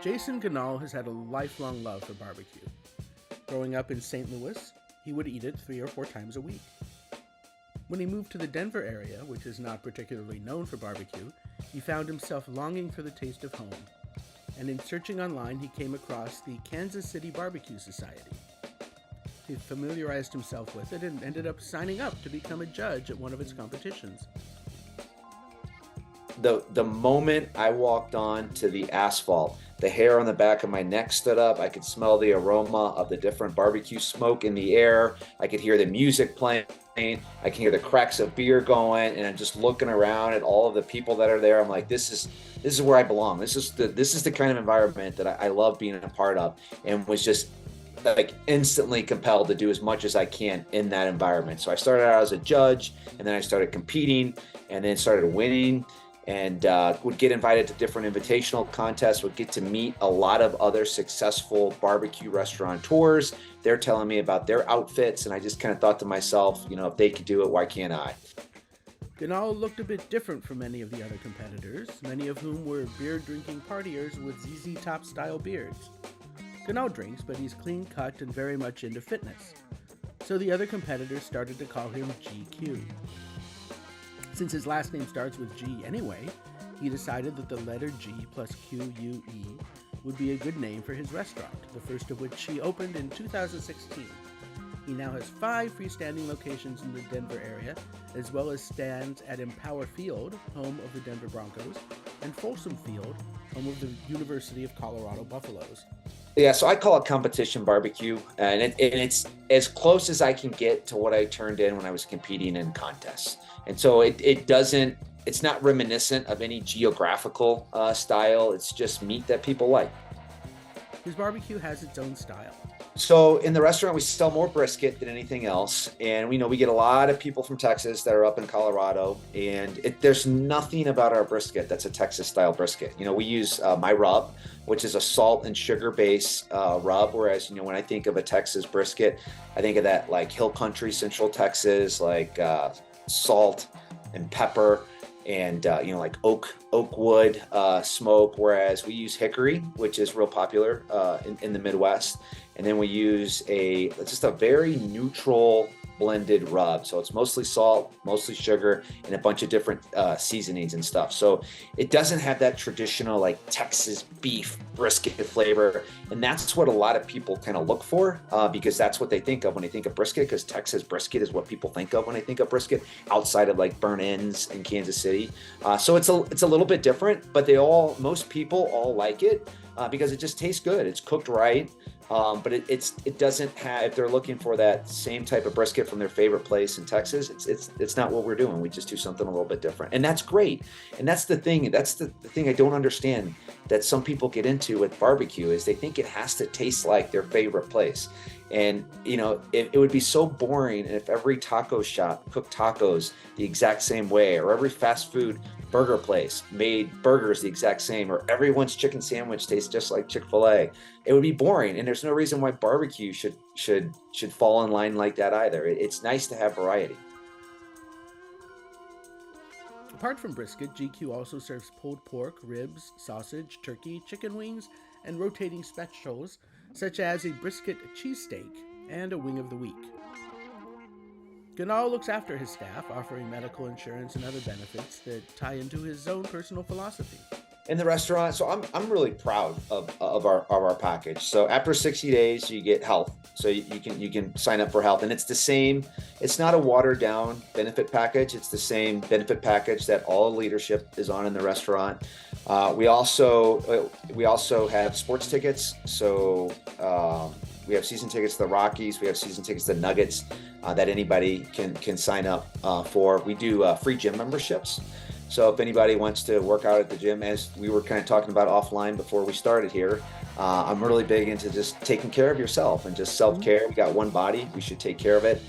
Jason Ganal has had a lifelong love for barbecue. Growing up in St. Louis, he would eat it 3 or 4 times a week. When he moved to the Denver area, which is not particularly known for barbecue, he found himself longing for the taste of home. And in searching online, he came across the Kansas City Barbecue Society. He familiarized himself with it and ended up signing up to become a judge at one of its competitions. The moment I walked on to the asphalt, the hair on the back of my neck stood up. I could smell the aroma of the different barbecue smoke in the air. I could hear the music playing. I can hear the cracks of beer going, and I'm just looking around at all of the people that are there. I'm like, this is where I belong. This is the kind of environment that I love being a part of, and was just like instantly compelled to do as much as I can in that environment. So I started out as a judge, and then I started competing, and then started winning, and would get invited to different invitational contests, would get to meet a lot of other successful barbecue restaurateurs. They're telling me about their outfits, and I just kind of thought to myself, if they could do it, why can't I? Ganal looked a bit different from many of the other competitors, many of whom were beer-drinking partiers with ZZ Top-style beards. Ganal drinks, but he's clean-cut and very much into fitness. So the other competitors started to call him GQue. Since his last name starts with G anyway, he decided that the letter G plus QUE would be a good name for his restaurant, the first of which he opened in 2016. He now has 5 freestanding locations in the Denver area, as well as stands at Empower Field, home of the Denver Broncos, and Folsom Field, home of the University of Colorado Buffaloes. Yeah, so I call it competition barbecue, and it's as close as I can get to what I turned in when I was competing in contests. And so it's not reminiscent of any geographical style. It's just meat that people like. His barbecue has its own style. So in the restaurant, we sell more brisket than anything else. And we know we get a lot of people from Texas that are up in Colorado. And there's nothing about our brisket that's a Texas style brisket. We use my rub, which is a salt and sugar base rub. Whereas, when I think of a Texas brisket, I think of that like hill country, central Texas, like salt and pepper and like oak wood smoke, whereas we use hickory, which is real popular in the Midwest. And then we use just a very neutral blended rub. So it's mostly salt, mostly sugar, and a bunch of different seasonings and stuff. So it doesn't have that traditional like Texas beef brisket flavor. And that's what a lot of people kind of look for because that's what they think of when they think of brisket, because Texas brisket is what people think of when they think of brisket outside of like burnt ends in Kansas City. So it's a little bit different, but most people all like it because it just tastes good. It's cooked right. But it doesn't have, if they're looking for that same type of brisket from their favorite place in Texas, it's not what we're doing. We just do something a little bit different. And that's great. And that's the thing I don't understand that some people get into with barbecue is they think it has to taste like their favorite place. And, it would be so boring if every taco shop cooked tacos the exact same way, or every fast food burger place made burgers the exact same, or everyone's chicken sandwich tastes just like Chick-fil-A. It would be boring. And there's no reason why barbecue should fall in line like that either. It's nice to have variety. Apart from brisket, GQue also serves pulled pork, ribs, sausage, turkey, chicken wings, and rotating specials such as a brisket cheesesteak and a wing of the week. Ganal looks after his staff, offering medical insurance and other benefits that tie into his own personal philosophy. In the restaurant, so I'm really proud of our package. So after 60 days, you get health. So you can sign up for health, and it's the same. It's not a watered down benefit package. It's the same benefit package that all leadership is on in the restaurant. We also have sports tickets. So we have season tickets to the Rockies. We have season tickets to Nuggets that anybody can sign up for. We do free gym memberships. So if anybody wants to work out at the gym, as we were kind of talking about offline before we started here, I'm really big into just taking care of yourself and just self-care. We got one body, we should take care of it.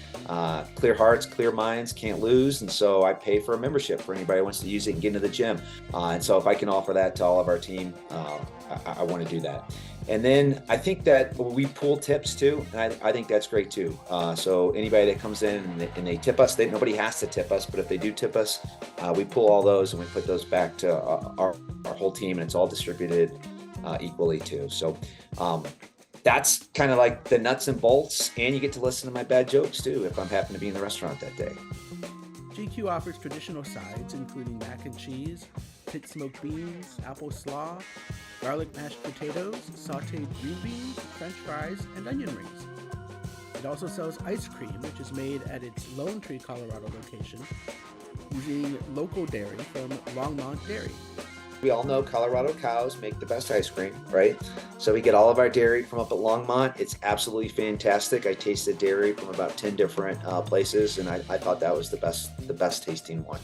Clear hearts, clear minds, can't lose. And so I pay for a membership for anybody who wants to use it and get into the gym. And so if I can offer that to all of our team, I want to do that. And then I think that we pool tips too, and I think that's great too. So anybody that comes in and they tip us, nobody has to tip us, but if they do tip us, we pool all those and we put those back to our whole team, and it's all distributed equally too. So that's kind of like the nuts and bolts, and you get to listen to my bad jokes too if I'm happen to be in the restaurant that day. GQue offers traditional sides including mac and cheese, pit smoked beans, apple slaw, garlic mashed potatoes, sauteed green beans, french fries, and onion rings. It also sells ice cream, which is made at its Lone Tree, Colorado location using local dairy from Longmont Dairy. We all know Colorado cows make the best ice cream, right? So we get all of our dairy from up at Longmont. It's absolutely fantastic. I tasted dairy from about 10 different places, and I thought that was the best tasting one.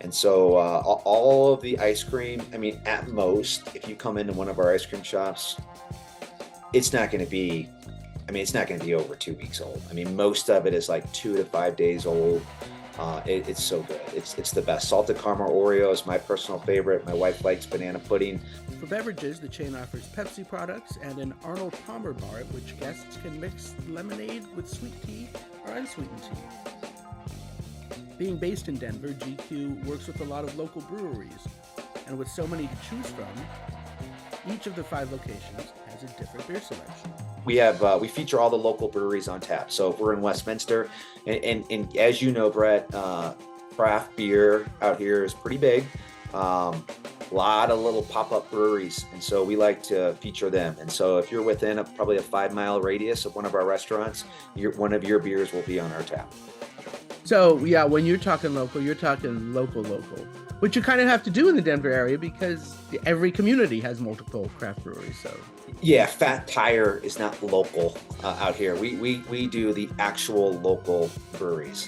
And so all of the ice cream, I mean, at most, if you come into one of our ice cream shops, it's not going to be over 2 weeks old. I mean, most of it is like 2 to 5 days old. It's so good. It's the best. Salted caramel Oreo is my personal favorite. My wife likes banana pudding. For beverages, the chain offers Pepsi products and an Arnold Palmer bar at which guests can mix lemonade with sweet tea or unsweetened tea. Being based in Denver, GQue works with a lot of local breweries, and with so many to choose from, each of the 5 locations has a different beer selection. We feature all the local breweries on tap. So if we're in Westminster, and as you know, Brett, craft beer out here is pretty big. A lot of little pop-up breweries, and so we like to feature them. And so if you're within probably a 5-mile radius of one of our restaurants, one of your beers will be on our tap. So yeah, when you're talking local, you're talking local, which you kind of have to do in the Denver area because every community has multiple craft breweries. So yeah, Fat Tire is not local out here. We do the actual local breweries,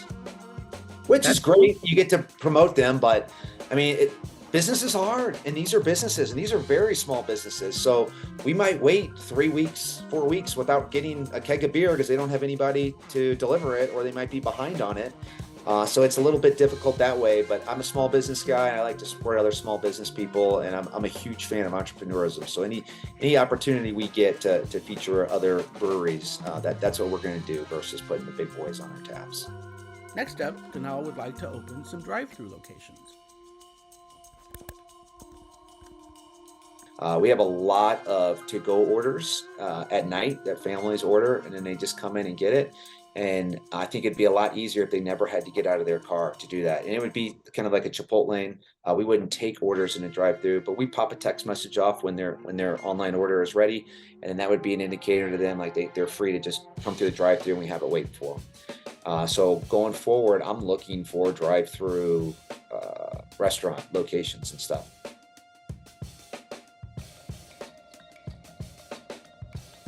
which is great. You get to promote them, but I mean, business is hard, and these are businesses, and these are very small businesses. So we might wait 3 weeks, 4 weeks without getting a keg of beer because they don't have anybody to deliver it, or they might be behind on it. So it's a little bit difficult that way, but I'm a small business guy, and I like to support other small business people, and I'm a huge fan of entrepreneurism. So any opportunity we get to feature other breweries, that's what we're going to do versus putting the big boys on our taps. Next up, Canal would like to open some drive-through locations. We have a lot of to-go orders at night that families order, and then they just come in and get it. And I think it'd be a lot easier if they never had to get out of their car to do that. And it would be kind of like a Chipotle. We wouldn't take orders in a drive-through, but we pop a text message off when their online order is ready, and then that would be an indicator to them like they're free to just come through the drive-through, and we have it waiting for them. So going forward, I'm looking for drive-through restaurant locations and stuff.